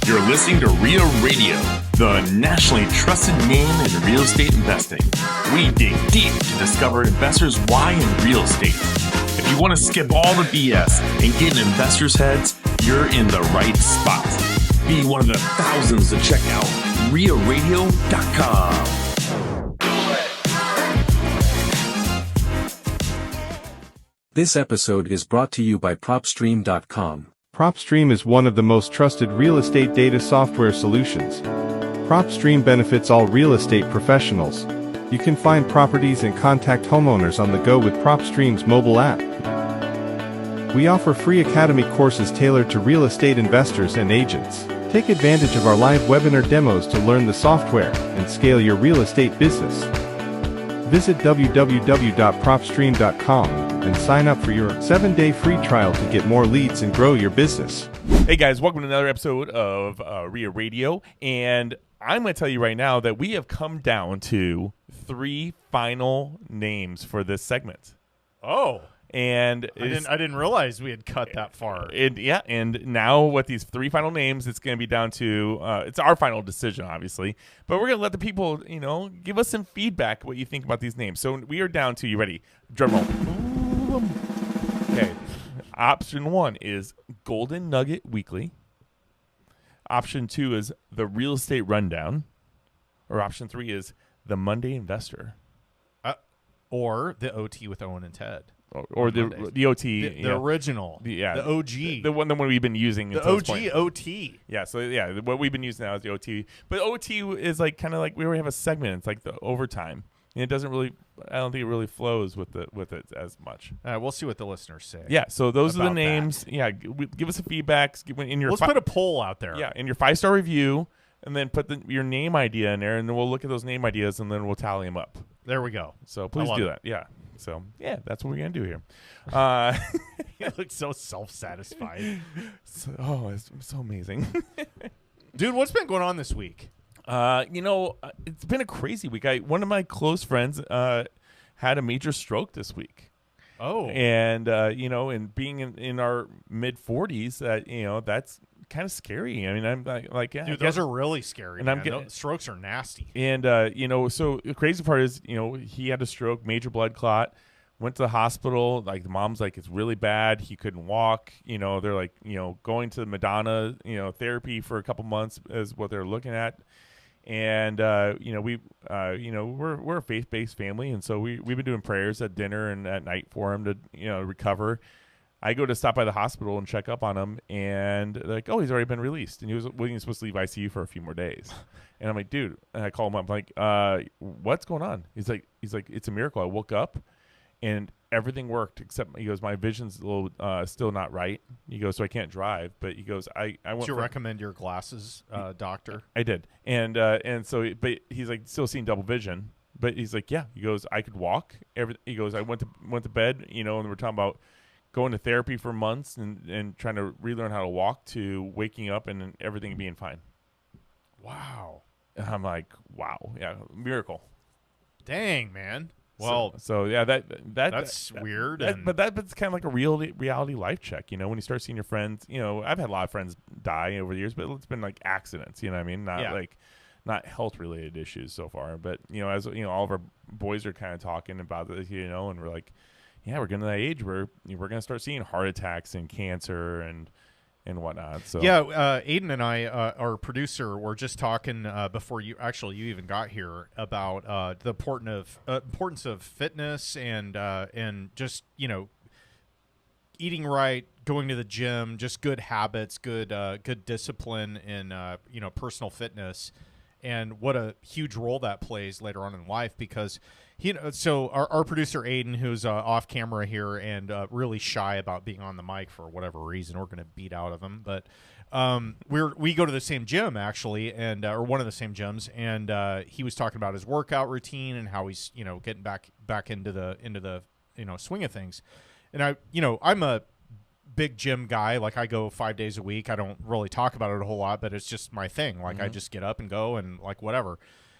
You're listening to Rio Radio, the nationally trusted name in real estate investing. We dig deep to discover investors' why in real estate. If you want to skip all the BS and get in investors' heads, you're in the right spot. Be one of the thousands to check out RioRadio.com. This episode is brought to you by PropStream.com. PropStream is one of the most trusted real estate data software solutions. PropStream benefits all real estate professionals. You can find properties and contact homeowners on the go with PropStream's mobile app. We offer free academy courses tailored to real estate investors and agents. Take advantage of our live webinar demos to learn the software and scale your real estate business. Visit www.propstream.com and sign up for your 7-day free trial to get more leads and grow your business. Hey guys, welcome to another episode of Rio Radio, and I'm going to tell you right now that we have come down to 3 final names for this segment. Oh, and I didn't realize we had cut that far. And now with these 3 final names, it's going to be down to it's our final decision, obviously. But we're going to let the people, give us some feedback what you think about these names. So we are down to, you ready? Drum roll. Okay. Option 1 is Golden Nugget Weekly. Option 2 is the Real Estate Rundown. Or option 3 is the Monday Investor. Or the OT with Owen and Ted. Or the OT. The original. The OG. The one we've been using. The OG OT. Yeah, so what we've been using now is the OT. But OT is kind of like we already have a segment. It's like the overtime. And it doesn't really, I don't think it really flows with it as much. We'll see what the listeners say. Yeah, so those are the names. That. Yeah, give us a feedback. Let's put a poll out there. Yeah, in your 5-star review, and then put your name idea in there, and then we'll look at those name ideas, and then we'll tally them up. There we go. So please do that. Yeah. So, that's what we're going to do here. You look so self-satisfied. It's so amazing. Dude, what's been going on this week? It's been a crazy week. One of my close friends had a major stroke this week. Oh. And, and being in our mid-40s, that's kind of scary. I mean, I'm like yeah. Dude, those are really scary, and those strokes are nasty. And, so the crazy part is, he had a stroke, major blood clot, went to the hospital. Like, the mom's like, it's really bad. He couldn't walk. They're like, going to Madonna, therapy for a couple months is what they're looking at. And, we're a faith-based family. And so we've been doing prayers at dinner and at night for him to, recover. I go to stop by the hospital and check up on him, and they're like, oh, he's already been released. And he was supposed to leave ICU for a few more days. And I'm like, dude, and I call him up. I'm like, what's going on? He's like, it's a miracle. I woke up and everything worked except, he goes, my vision's a little still not right. He goes, so I can't drive. But he goes, I went. Did you recommend your glasses, doctor? I did. And so, but he's like still seeing double vision. But he's like, yeah. He goes, I could walk. He goes, I went to bed, and we're talking about going to therapy for months and trying to relearn how to walk to waking up and everything being fine. Wow. And I'm like, wow. Yeah. Miracle. Dang, man. Well, so yeah, that's weird. But that's kind of like a reality life check, when you start seeing your friends, I've had a lot of friends die over the years, but it's been like accidents, you know what I mean? Not health related issues so far, but as all of our boys are kind of talking about this, and we're like, yeah, we're getting to that age where we're going to start seeing heart attacks and cancer and whatnot. So yeah, Aiden and I, our producer, were just talking before you even got here about the importance of fitness and just eating right, going to the gym, just good habits, good discipline in personal fitness, and what a huge role that plays later on in life because. So our producer Aiden, who's off camera here and really shy about being on the mic for whatever reason, we're going to beat out of him. But we go to the same gym actually, and or one of the same gyms, and he was talking about his workout routine and how he's getting back into the swing of things. And I'm a big gym guy. Like I go 5 days a week. I don't really talk about it a whole lot, but it's just my thing. Like I just get up and go and like whatever.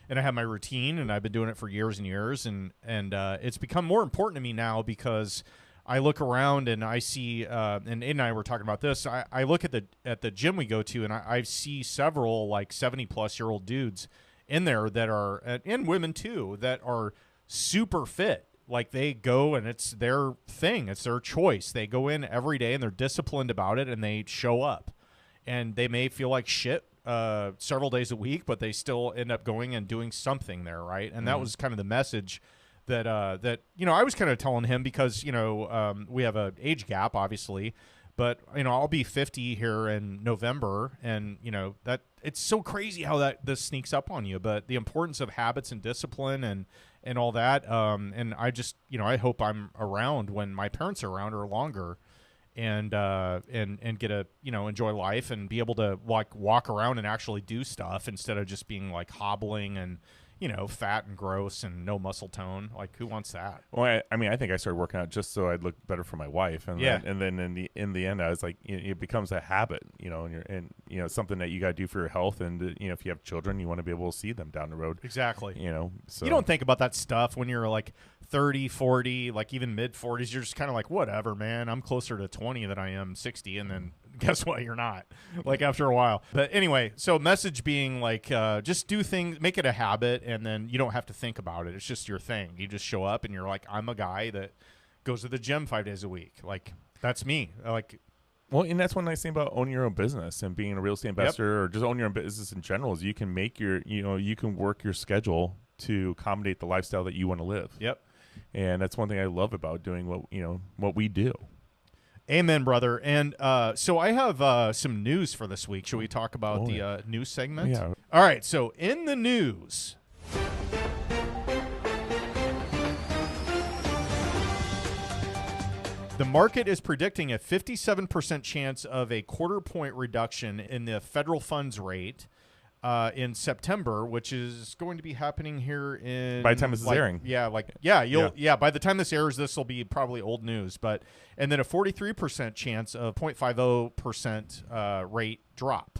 And I have my routine, and I've been doing it for years and years, and it's become more important to me now because I look around and I see, and Aiden and I were talking about this. I look at the gym we go to, and I see several like 70-plus-year-old dudes in there that are, and women too, that are super fit. Like they go and it's their thing. It's their choice. They go in every day and they're disciplined about it and they show up. And they may feel like shit several days a week, but they still end up going and doing something there, right? And that was kind of the message that I was kind of telling him because, we have an age gap, obviously. But, I'll be 50 here in November, and, that it's so crazy how this sneaks up on you. But the importance of habits and discipline and all that, and I just, I hope I'm around when my parents are around or longer, and get to, enjoy life and be able to, like, walk around and actually do stuff instead of just being, like, hobbling and, fat and gross and no muscle tone. Like, who wants that? Well, I think I started working out just so I'd look better for my wife, and then in the end, I was like, it becomes a habit, and something that you got to do for your health, and if you have children, you want to be able to see them down the road. Exactly. So you don't think about that stuff when you're like 30, 40, like even mid 40s. You're just kind of like, whatever, man. I'm closer to 20 than I am 60, and then guess what? You're not. Like after a while. But anyway, so message being like, just do things, make it a habit, and then you don't have to think about it. It's just your thing. You just show up and you're like, I'm a guy that goes to the gym 5 days a week. Like, that's me. Like, well, and that's one nice thing about owning your own business and being a real estate investor, or just owning your own business in general, is you can make you can work your schedule to accommodate the lifestyle that you want to live. Yep. And that's one thing I love about doing what we do. Amen, brother. And so I have some news for this week. Should we talk about the news segment? Yeah. All right. So in the news, the market is predicting a 57% chance of a quarter-point reduction in the federal funds rate in September, which is going to be happening here in by the time this is airing. By the time this airs, this will be probably old news. And then a 43% chance of 0.50% rate drop.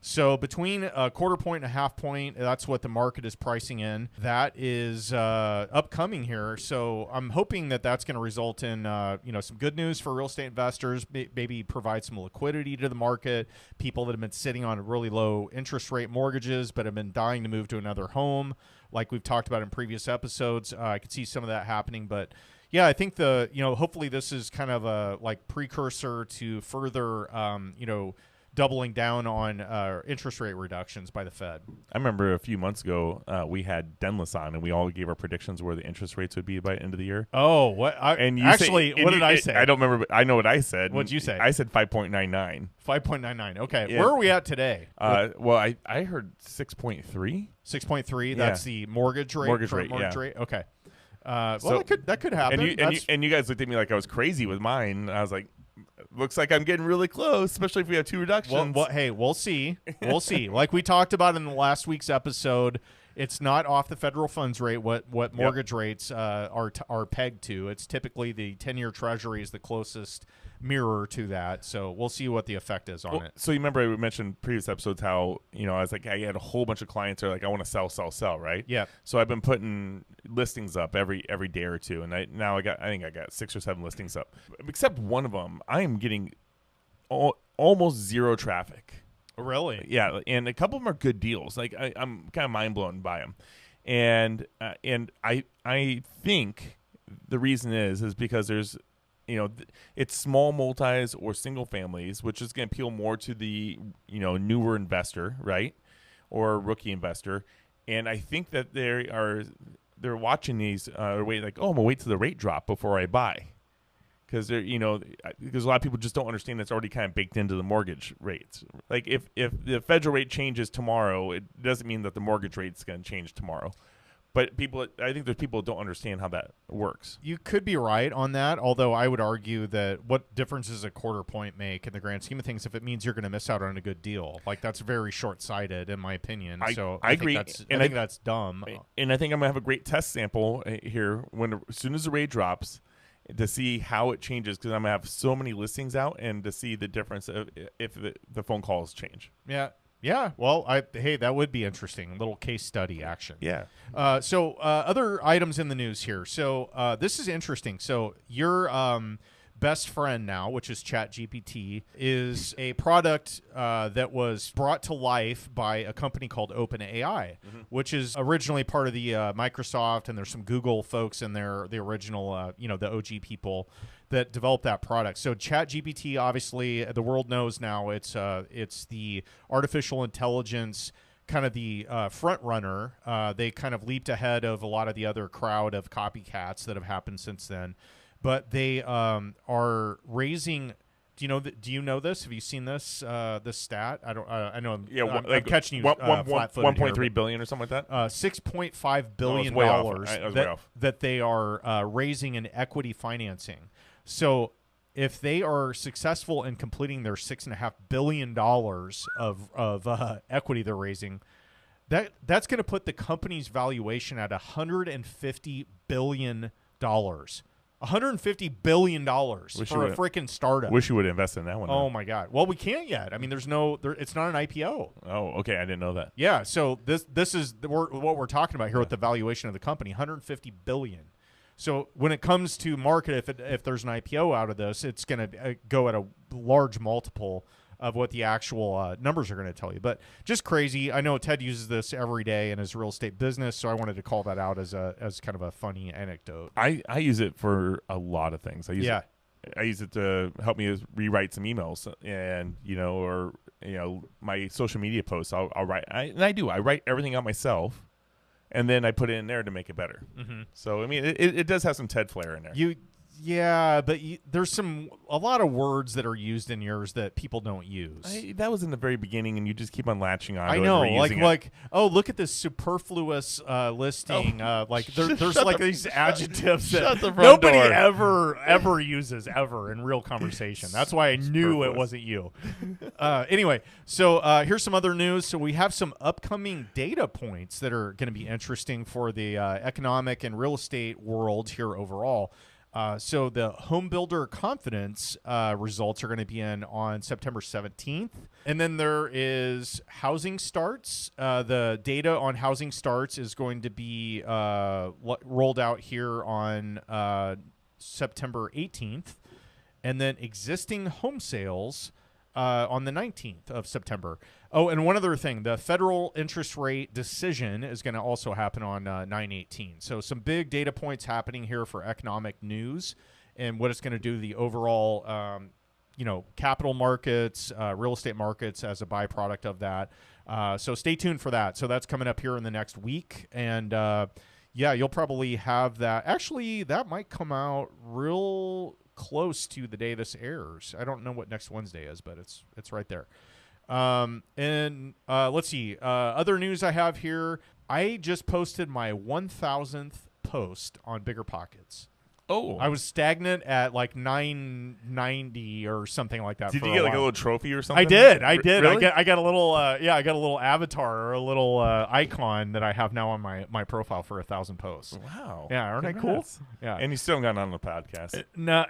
So between a quarter point and a half point, that's what the market is pricing in. That is upcoming here. So I'm hoping that that's going to result in some good news for real estate investors, maybe provide some liquidity to the market, people that have been sitting on really low interest rate mortgages but have been dying to move to another home, like we've talked about in previous episodes. I could see some of that happening, but yeah, I think hopefully this is kind of a like precursor to further doubling down on interest rate reductions by the Fed. I remember a few months ago we had Denless on, and we all gave our predictions where the interest rates would be by the end of the year. Oh, what? What did I say? I don't remember, but I know what I said. What'd you say? I said 5.99. 5.99. Okay. Yeah. Where are we at today? Well, I heard 6.3. 6.3. That's the mortgage rate. Mortgage rate. Okay. Well, that could happen. And you guys looked at me like I was crazy with mine. I was like, looks like I'm getting really close, especially if we have two reductions. Well, hey, we'll see. We'll see. Like we talked about in the last week's episode, it's not off the federal funds rate what mortgage rates are pegged to. It's typically the 10-year Treasury is the closest mirror to that. So we'll see what the effect is on it. So you remember I mentioned previous episodes how, I was like, I had a whole bunch of clients that are like, I want to sell, right? Yeah. So I've been putting listings up every day or two, and I think I got 6 or 7 listings up. Except one of them, I am getting almost zero traffic. Really? Yeah, and a couple of them are good deals. Like I'm kind of mind blown by them, and I think the reason is because there's it's small multis or single families, which is going to appeal more to the newer investor, right, or rookie investor, and I think that they're watching these wait like, oh, I'm gonna wait till the rate drop before I buy. Because because a lot of people just don't understand that's already kind of baked into the mortgage rates. Like if the federal rate changes tomorrow, it doesn't mean that the mortgage rate's going to change tomorrow. But I think there's people who don't understand how that works. You could be right on that, although I would argue that what difference does a quarter point make in the grand scheme of things if it means you're going to miss out on a good deal? Like, that's very short-sighted in my opinion. I agree. I think that's dumb. And I think I'm going to have a great test sample here as soon as the rate drops, to see how it changes, because I'm going to have so many listings out and to see the difference if the phone calls change. Yeah. Yeah, well, hey, that would be interesting. A little case study action. Yeah. So other items in the news here. So this is interesting. So your best friend now, which is ChatGPT, is a product that was brought to life by a company called OpenAI, which is originally part of the Microsoft, and there's some Google folks in there, the original, the OG people that developed that product. So ChatGPT, obviously, the world knows now it's the artificial intelligence kind of the front runner. They kind of leaped ahead of a lot of the other crowd of copycats that have happened since then. But they are raising. Do you know this? Have you seen this this stat? I don't. I know. I'm catching you flat-footed 1.3 billion or something like that. $6.5 billion that they are raising in equity financing. So if they are successful in completing their $6.5 billion of equity they're raising, that's going to put the company's valuation at $150 billion. $150 billion for a freaking startup. Wish you would invest in that one. Oh my God! Well, we can't yet. I mean, it's not an IPO. Oh, okay. I didn't know that. Yeah. So this is what we're talking about here with the valuation of the company, $150 billion. So when it comes to market, if there's an IPO out of this, it's going to go at a large multiple of what the actual numbers are going to tell you. But just crazy. I know Ted uses this every day in his real estate business, so I wanted to call that out as kind of a funny anecdote. I use it for a lot of things. I use it to help me rewrite some emails, and my social media posts. I'll write, I write everything out myself. And then I put it in there to make it better. Mm-hmm. So, I mean, it does have some Ted flair in there. Yeah, but there's a lot of words that are used in yours that people don't use. That was in the very beginning, and you just keep on latching on. I know, oh, look at this superfluous listing. Oh. There's like these adjectives that nobody ever uses ever in real conversation. That's why I knew it wasn't you. Anyway, so here's some other news. So we have some upcoming data points that are going to be interesting for the economic and real estate world here overall. So the home builder confidence results are going to be in on September 17th. And then there is housing starts. The data on housing starts is going to be rolled out here on September 18th. And then existing home sales on the 19th of September. Oh, and one other thing, the federal interest rate decision is going to also happen on 9/18. So some big data points happening here for economic news and what it's going to do to the overall, capital markets, real estate markets as a byproduct of that. So stay tuned for that. So that's coming up here in the next week. And, you'll probably have that. Actually, that might come out real close to the day this airs. I don't know what next Wednesday is, but it's right there. Let's see. Other news I have here. I just posted my 1,000th post on Bigger Pockets. Oh, I was stagnant at like 990 or something like that. Did you get like a little trophy or something? I did. Really? I got a little. I got a little avatar or a little icon that I have now on my profile for 1,000 posts. Wow. Yeah, aren't I cool? Yeah. And you still haven't gotten on the podcast. No,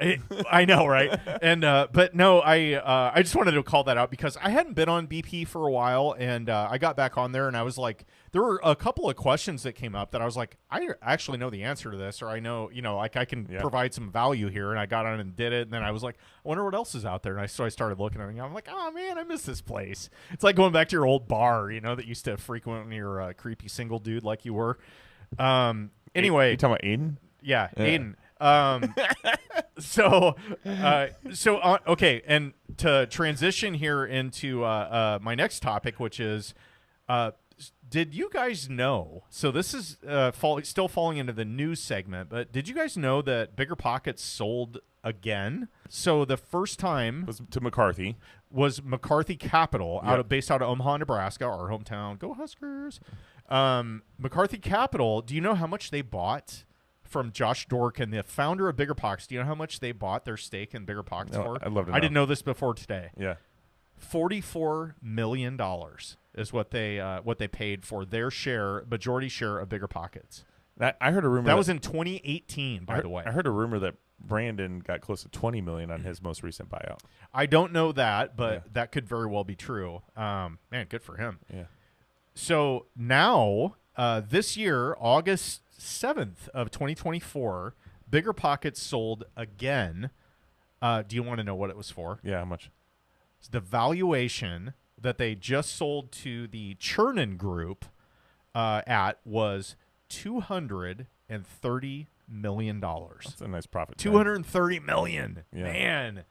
I know, right? And but no, I just wanted to call that out because I hadn't been on BP for a while, and I got back on there, and I was like, there were a couple of questions that came up that I was like, I actually know the answer to this, or I know, like I can provide some value here. And I got on and did it. And then I was like, I wonder what else is out there. And so I started looking at it. And I'm like, oh man, I miss this place. It's like going back to your old bar, that used to frequent when you're a creepy single dude like you were. Anyway. You talking about Aiden? Yeah. Aiden. Okay. And to transition here into my next topic, which is, did you guys know? So this is still falling into the news segment, but did you guys know that Bigger Pockets sold again? So the first time was to McCarthy. Was McCarthy Capital based out of Omaha, Nebraska, our hometown. Go Huskers! McCarthy Capital. Do you know how much they bought from Josh Dorkin, the founder of Bigger Pockets? Do you know how much they bought their stake in Bigger Pockets for? I'd love to know. I didn't know this before today. Yeah. $44 million is what they paid for their majority share of Bigger Pockets. I heard a rumor that was in 2018. By the way, I heard a rumor that Brandon got close to $20 million on his most recent buyout. I don't know that, but that could very well be true. Man, good for him. Yeah. So now, this year, August 7th of 2024, Bigger Pockets sold again. Do you want to know what it was for? Yeah, how much? The valuation that they just sold to the Chernin Group at was $230 million. That's a nice profit. $230 million. Yeah. Man.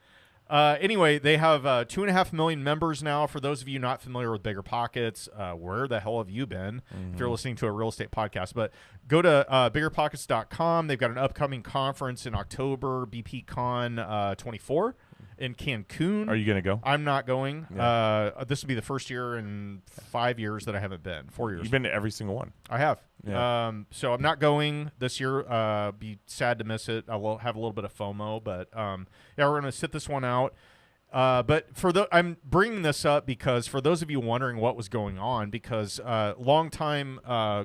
Anyway, they have 2.5 million members now. For those of you not familiar with Bigger Pockets, where the hell have you been if you're listening to a real estate podcast? But go to biggerpockets.com. They've got an upcoming conference in October, BPCon 24 in Cancun. Are you going to go? I'm not going. Yeah. This will be the first year in 5 years that I haven't been. 4 years. You've been to every single one. I have. Yeah. So I'm not going this year. Be sad to miss it. I will have a little bit of FOMO, but yeah, we're going to sit this one out. But I'm bringing this up because for those of you wondering what was going on, because longtime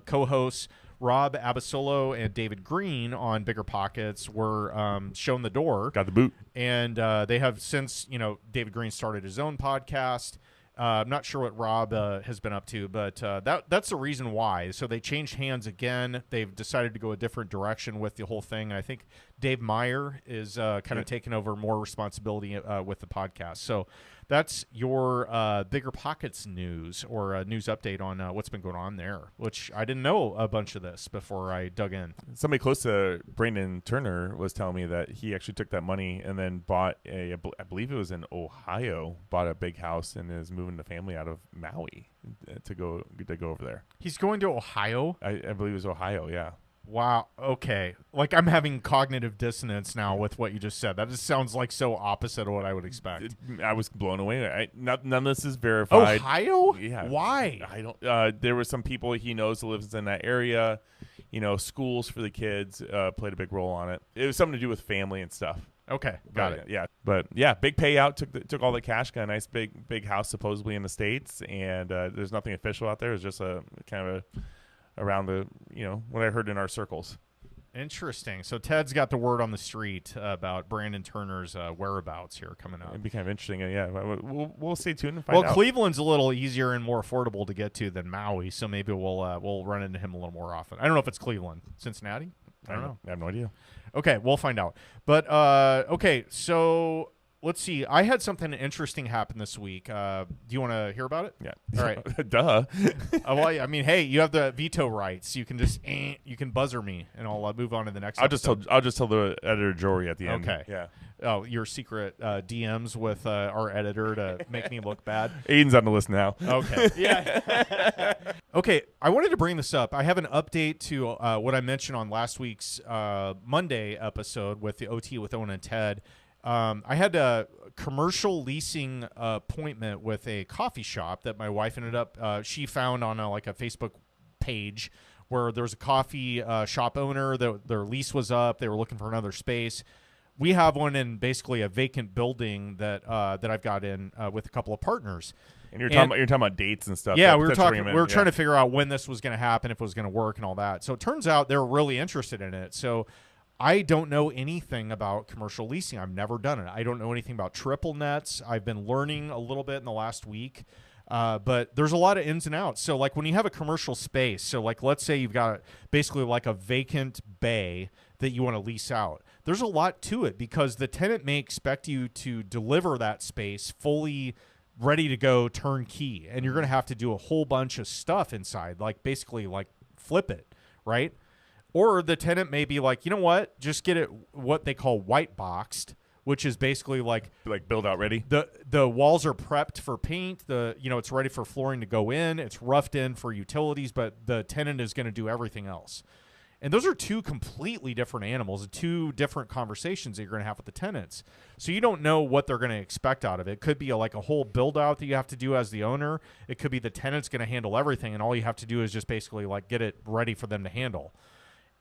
co-hosts Rob Abasolo and David Green on Bigger Pockets were shown the door. Got the boot. And they have since, David Green started his own podcast. I'm not sure what Rob has been up to, but that's the reason why. So they changed hands again. They've decided to go a different direction with the whole thing. And I think Dave Meyer is kind of taking over more responsibility with the podcast. So that's your Bigger Pockets news or a news update on what's been going on there, which I didn't know a bunch of this before I dug in. Somebody close to Brandon Turner was telling me that he actually took that money and then bought I believe it was in Ohio, bought a big house and is moving the family out of Maui to go over there. He's going to Ohio? I believe it was Ohio, yeah. Wow. Okay. Like I'm having cognitive dissonance now with what you just said. That just sounds like so opposite of what I would expect. I was blown away. None of this is verified. Ohio? Yeah. Why? I don't. There were some people he knows who lives in that area. Schools for the kids played a big role on it. It was something to do with family and stuff. Okay, got it. Yeah, but yeah, big payout. Took all the cash. Got a nice big house supposedly in the States, and there's nothing official out there. It's just a kind of around the what I heard in our circles. Interesting. So Ted's got the word on the street about Brandon Turner's whereabouts here coming up. It'd be kind of interesting. Yeah, we'll stay tuned and find out. Cleveland's a little easier and more affordable to get to than Maui, so maybe we'll run into him a little more often. I don't know if it's Cleveland, Cincinnati. I don't know. I have no idea. Okay, we'll find out. But okay, so let's see. I had something interesting happen this week. Do you want to hear about it? Yeah. All right. Duh. Well, I mean, hey, you have the veto rights. You can just you can buzzer me, and I'll move on to the next. I'll just tell the editor Jory at the end. Okay. Yeah. Oh, your secret DMs with our editor to make me look bad. Aiden's on the list now. Okay. Yeah. Okay. I wanted to bring this up. I have an update to what I mentioned on last week's Monday episode with the OT with Owen and Ted. I had a commercial leasing appointment with a coffee shop that my wife ended up, she found on a Facebook page where there was a coffee shop owner that their lease was up. They were looking for another space. We have one in basically a vacant building that I've got in with a couple of partners. And you're talking about dates and stuff. Yeah, we were trying to figure out when this was going to happen, if it was going to work and all that. So it turns out they're really interested in it. So I don't know anything about commercial leasing. I've never done it. I don't know anything about triple nets. I've been learning a little bit in the last week, but there's a lot of ins and outs. So like when you have a commercial space, so like let's say you've got basically like a vacant bay that you want to lease out. There's a lot to it because the tenant may expect you to deliver that space fully ready to go turnkey, and you're going to have to do a whole bunch of stuff inside, like basically like flip it, right? Or the tenant may be like, you know what, just get it what they call white boxed, which is basically like build out ready. The walls are prepped for paint. It's ready for flooring to go in. It's roughed in for utilities, but the tenant is going to do everything else. And those are two completely different animals, two different conversations that you're going to have with the tenants. So you don't know what they're going to expect out of it. It could be like a whole build out that you have to do as the owner. It could be the tenant's going to handle everything, and all you have to do is just basically like get it ready for them to handle.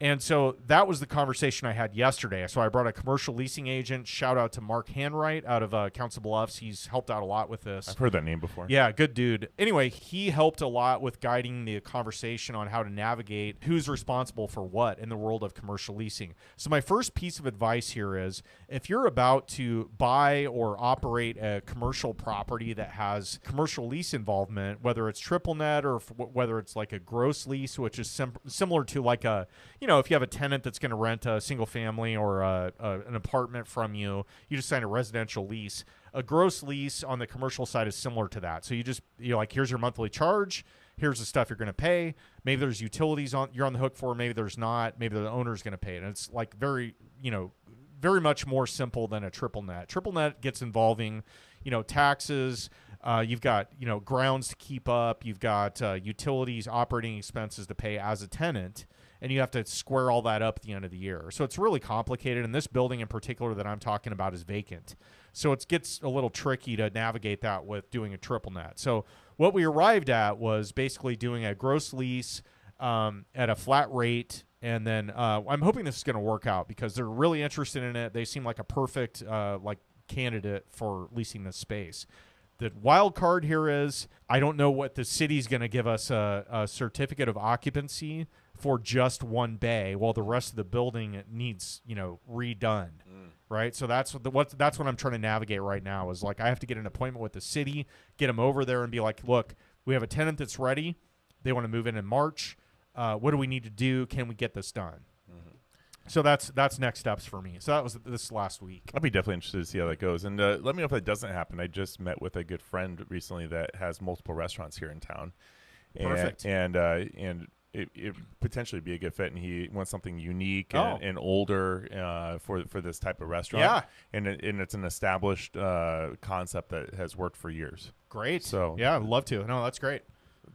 And so that was the conversation I had yesterday. So I brought a commercial leasing agent. Shout out to Mark Hanwright out of Council Bluffs. He's helped out a lot with this. I've heard that name before. Yeah, good dude. Anyway, he helped a lot with guiding the conversation on how to navigate who's responsible for what in the world of commercial leasing. So my first piece of advice here is if you're about to buy or operate a commercial property that has commercial lease involvement, whether it's triple net or whether it's like a gross lease, which is similar to like a, if you have a tenant that's going to rent a single family or an apartment from you, you just sign a residential lease. A gross lease on the commercial side is similar to that. So you're like, here's your monthly charge. Here's the stuff you're going to pay. Maybe there's utilities you're on the hook for. Maybe there's not. Maybe the owner's going to pay it. And it's like very much more simple than a triple net. Triple net gets involving, taxes. You've got, grounds to keep up. You've got utilities, operating expenses to pay as a tenant. And you have to square all that up at the end of the year. So it's really complicated. And this building in particular that I'm talking about is vacant. So it gets a little tricky to navigate that with doing a triple net. So what we arrived at was basically doing a gross lease at a flat rate. And then I'm hoping this is going to work out because they're really interested in it. They seem like a perfect candidate for leasing this space. The wild card here is I don't know what the city's going to give us a certificate of occupancy for just one bay while the rest of the building needs, redone. Right. So that's what I'm trying to navigate right now is like I have to get an appointment with the city, get them over there and be like, look, we have a tenant that's ready. They want to move in March. What do we need to do? Can we get this done? So that's next steps for me. So that was this last week. I'd be definitely interested to see how that goes. And let me know if that doesn't happen. I just met with a good friend recently that has multiple restaurants here in town. Perfect. And it potentially be a good fit, and he wants something unique and older for this type of restaurant. Yeah, and it's an established concept that has worked for years. Great. So yeah, I'd love to. No, that's great.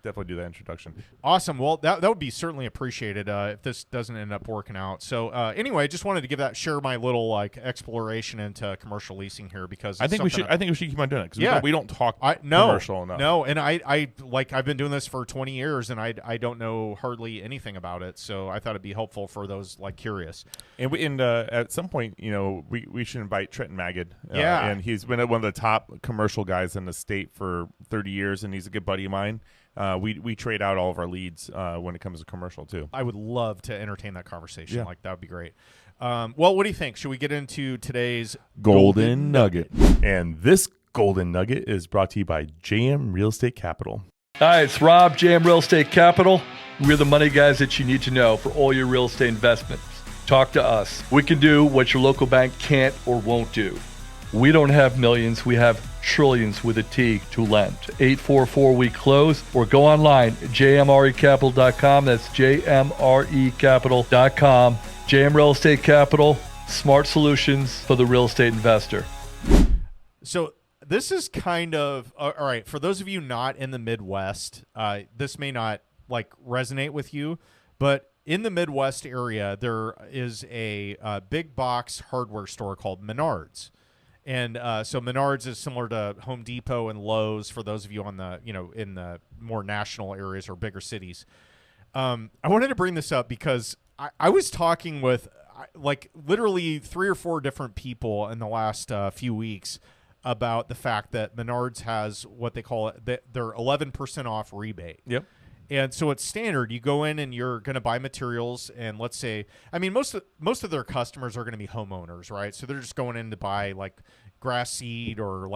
Definitely do that introduction. Awesome. Well, that would be certainly appreciated if this doesn't end up working out. So anyway, just wanted to share my little exploration into commercial leasing here because I think we should keep on doing it because we don't talk commercial enough. No, and I've been doing this for 20 years and I don't know hardly anything about it. So I thought it'd be helpful for those curious. And at some point, we should invite Trenton Magid. And he's been one of the top commercial guys in the state for 30 years, and he's a good buddy of mine. We trade out all of our leads when it comes to commercial too. I would love to entertain that conversation. Yeah. That would be great. Well, what do you think? Should we get into today's Golden Nugget? And this Golden Nugget is brought to you by JM Real Estate Capital. Hi, it's Rob, JM Real Estate Capital. We're the money guys that you need to know for all your real estate investments. Talk to us. We can do what your local bank can't or won't do. We don't have millions, we have trillions with a T to lend. 844 we close or go online jmrecapital.com. That's jmrecapital.com. JM Real Estate Capital, smart solutions for the real estate investor. So this is kind of all right for those of you not in the Midwest. This may not resonate with you, but in the Midwest area, there is a big box hardware store called Menards. And so Menards is similar to Home Depot and Lowe's for those of you on the, in the more national areas or bigger cities. I wanted to bring this up because I was talking with literally 3 or 4 different people in the last few weeks about the fact that Menards has what they call their 11% off rebate. Yep. And so it's standard. You go in and you're going to buy materials, and let's say, most of their customers are going to be homeowners, right? So they're just going in to buy grass seed or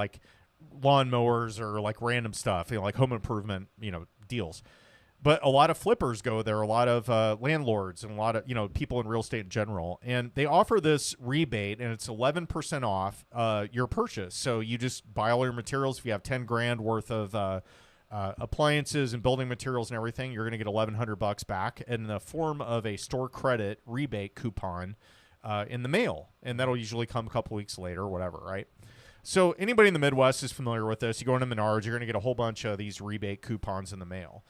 lawnmowers or random stuff, home improvement, deals. But a lot of flippers go there, a lot of landlords, and a lot of people in real estate in general, and they offer this rebate, and it's 11% off your purchase. So you just buy all your materials. If you have $10,000 worth of appliances and building materials and everything, you're going to get $1,100 back in the form of a store credit rebate coupon in the mail, and that'll usually come a couple weeks later or whatever, right? So anybody in the Midwest is familiar with this. You go into Menards, you're going to get a whole bunch of these rebate coupons in the mail.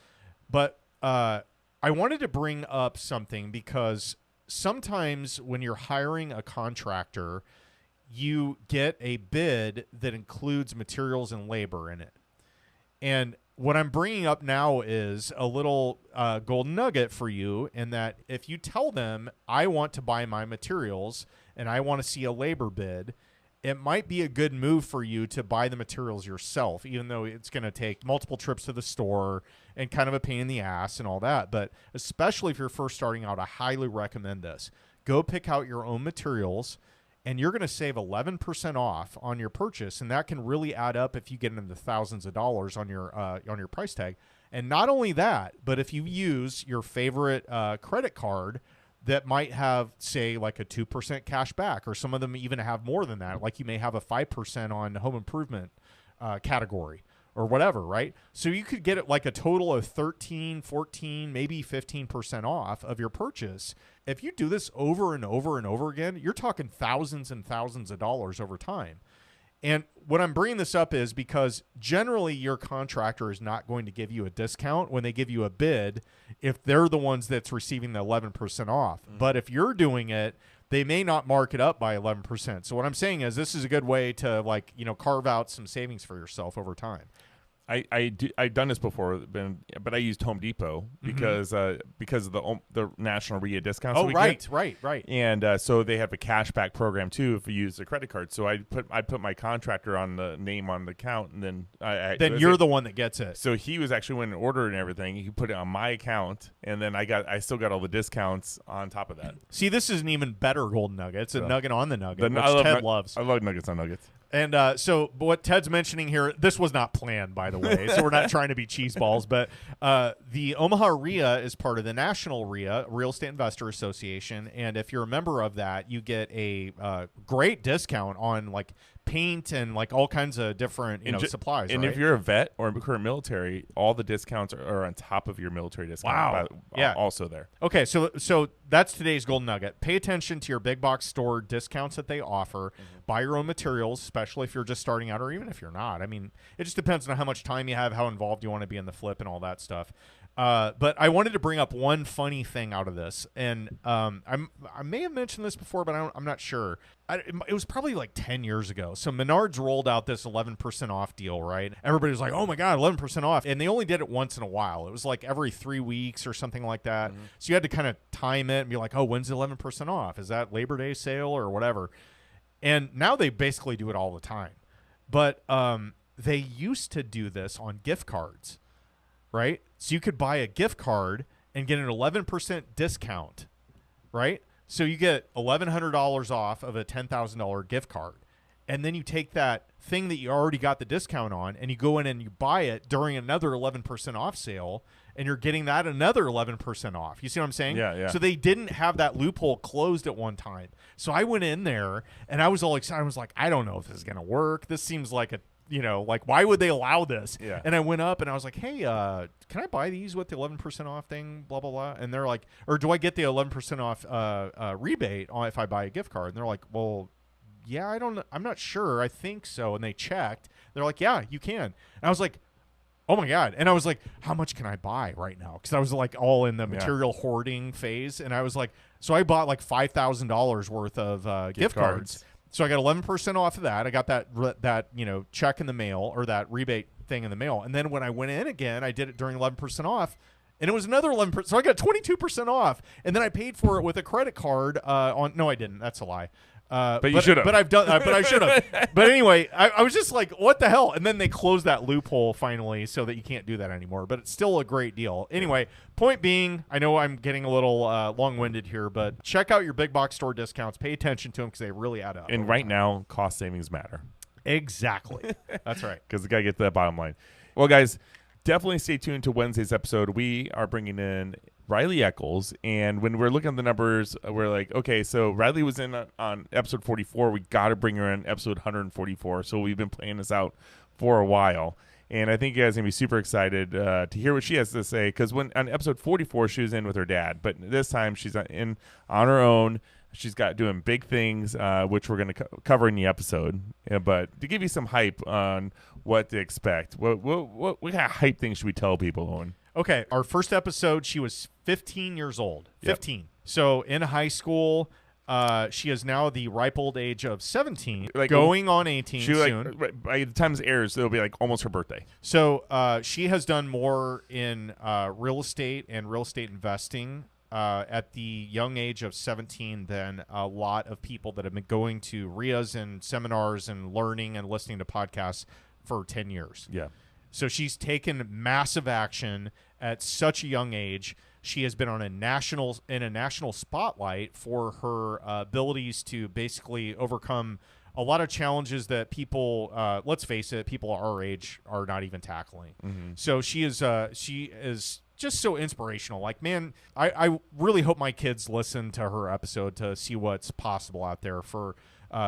But I wanted to bring up something because sometimes when you're hiring a contractor, you get a bid that includes materials and labor in it. And what I'm bringing up now is a little golden nugget for you, in that if you tell them, I want to buy my materials and I want to see a labor bid, it might be a good move for you to buy the materials yourself, even though it's going to take multiple trips to the store and kind of a pain in the ass and all that. But especially if you're first starting out, I highly recommend this. Go pick out your own materials, and you're going to save 11% off on your purchase, and that can really add up if you get into the thousands of dollars on your price tag. And not only that, but if you use your favorite credit card that might have, say, like a 2% cash back, or some of them even have more than that. Like you may have a 5% on home improvement category or whatever, right? So you could get it like a total of 13, 14, maybe 15% off of your purchase. If you do this over and over and over again, you're talking thousands and thousands of dollars over time. And what I'm bringing this up is because generally your contractor is not going to give you a discount when they give you a bid if they're the ones that's receiving the 11% off. But if you're doing it, they may not mark it up by 11%. So what I'm saying is this is a good way to, like, carve out some savings for yourself over time. I've done this before, but I used Home Depot because of the national RIA discounts. Oh, right. And so they have a cashback program too if you use a credit card. So I put my contractor on the name on the account, and then you're the one that gets it. So he was actually went and ordered and everything. He put it on my account, and then I still got all the discounts on top of that. See, this is an even better golden nugget. It's a nugget on the nugget, which Ted loves. I love nuggets on nuggets. And so what Ted's mentioning here, this was not planned, by the way, so we're not trying to be cheese balls, but the Omaha RIA is part of the National RIA, Real Estate Investor Association, and if you're a member of that, you get a great discount on, like, paint and, like, all kinds of different supplies. And right? if you're a vet or a current military, all the discounts are on top of your military discount. Wow. Also there. Okay, so that's today's golden nugget. Pay attention to your big box store discounts that they offer. Buy your own materials, especially if you're just starting out, or even if you're not. I mean, it just depends on how much time you have, how involved you want to be in the flip and all that stuff. But I wanted to bring up one funny thing out of this, and I may have mentioned this before, but I'm not sure. It was probably like 10 years ago. So Menards rolled out this 11% off deal, right? Everybody was like, oh my God, 11% off. And they only did it once in a while. It was like every 3 weeks or something like that. So you had to kind of time it and be like, oh, when's the 11% off? Is that Labor Day sale or whatever? And now they basically do it all the time. But they used to do this on gift cards, right? So you could buy a gift card and get an 11% discount, right? So you get $1,100 off of a $10,000 gift card. And then you take that thing that you already got the discount on and you go in and you buy it during another 11% off sale, and you're getting that another 11% off. You see what I'm saying? Yeah. So they didn't have that loophole closed at one time. So I went in there and I was all excited. I was like, I don't know if this is going to work. This seems like like, why would they allow this? Yeah. And I went up and I was like, hey, can I buy these with the 11% off thing, blah, blah, blah? And they're like, or do I get the 11% off rebate if I buy a gift card? And they're like, well, yeah, I'm not sure. I think so. And they checked. They're like, yeah, you can. And I was like, oh my God. And I was like, how much can I buy right now? Because I was like all in the material hoarding phase. And I was like, so I bought like $5,000 worth of gift cards. So I got 11% off of that. I got that check in the mail, or that rebate thing in the mail. And then when I went in again, I did it during 11% off, and it was another 11%. So I got 22% off, and then I paid for it with a credit card. No, I didn't. That's a lie. But you should have. But I've done. But I should have. But anyway, I was just like, what the hell? And then they closed that loophole finally, so that you can't do that anymore. But it's still a great deal. Anyway, point being, I know I'm getting a little long-winded here, but check out your big box store discounts. Pay attention to them because they really add up. And right now, cost savings matter. Exactly. That's right. Because the guy gets that bottom line. Well, guys, definitely stay tuned to Wednesday's episode. We are bringing in Ryleigh Eckles, and when we're looking at the numbers, we're like, okay, so Ryleigh was in on episode 44. We got to bring her in episode 144. So we've been playing this out for a while, and I think you guys are gonna be super excited to hear what she has to say. Because when on episode 44, she was in with her dad, but this time she's in on her own. She's got doing big things, which we're going to cover in the episode. Yeah, but to give you some hype on what to expect, what kind of hype things should we tell people, Owen? Okay, our first episode, she was 15 years old. 15. Yep. So in high school, She is now the ripe old age of 17, Like, going on 18 She soon. by the time this airs, it'll be like almost her birthday. So she has done more in real estate and real estate investing at the young age of 17 than a lot of people that have been going to RIAs and seminars and learning and listening to podcasts for 10 years. Yeah. So she's taken massive action at such a young age. She has been on a national spotlight for her abilities to basically overcome a lot of challenges that people, let's face it, people our age are not even tackling. So she is just so inspirational. Like, man, I really hope my kids listen to her episode to see what's possible out there for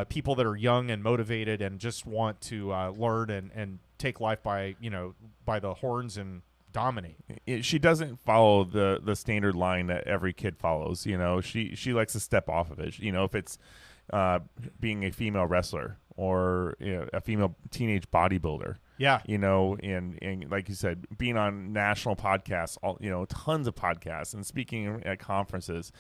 people that are young and motivated and just want to learn and take life by the horns and dominate. She doesn't follow the standard line that every kid follows. She likes to step off of it. If it's being a female wrestler or a female teenage bodybuilder. Yeah. And like you said, being on national podcasts, tons of podcasts, and speaking at conferences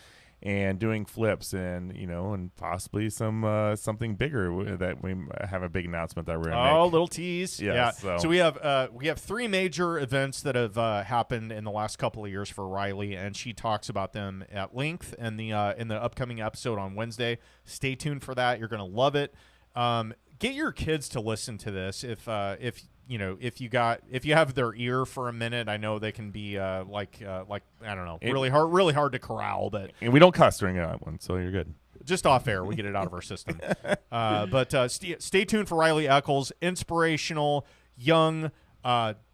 and doing flips and possibly something bigger that we have a big announcement that we're going to make. Oh, little tease. Yeah, So so we have 3 major events that have happened in the last couple of years for Ryleigh, and she talks about them at length in the upcoming episode on Wednesday. Stay tuned for that. You're going to love it. Get your kids to listen to this if you have their ear for a minute. I know they can be like I don't know, really hard to corral, but and we don't cuss during that one, so you're good. Just off air, we get it out of our system. But stay tuned for Ryleigh Eckles, inspirational, young,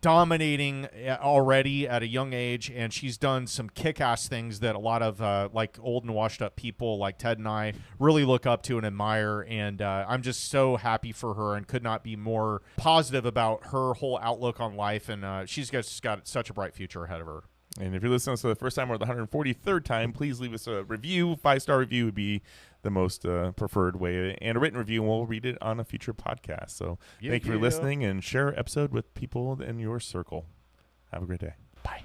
dominating already at a young age, and she's done some kick-ass things that a lot of like old and washed-up people like Ted and I really look up to and admire, and I'm just so happy for her and could not be more positive about her whole outlook on life, and she's just got such a bright future ahead of her. And if you're listening to us for the first time or the 143rd time, please leave us a review. 5-star review would be the most preferred way, and a written review, and we'll read it on a future podcast. So thank you for listening, and share our episode with people in your circle. Have a great day. Bye.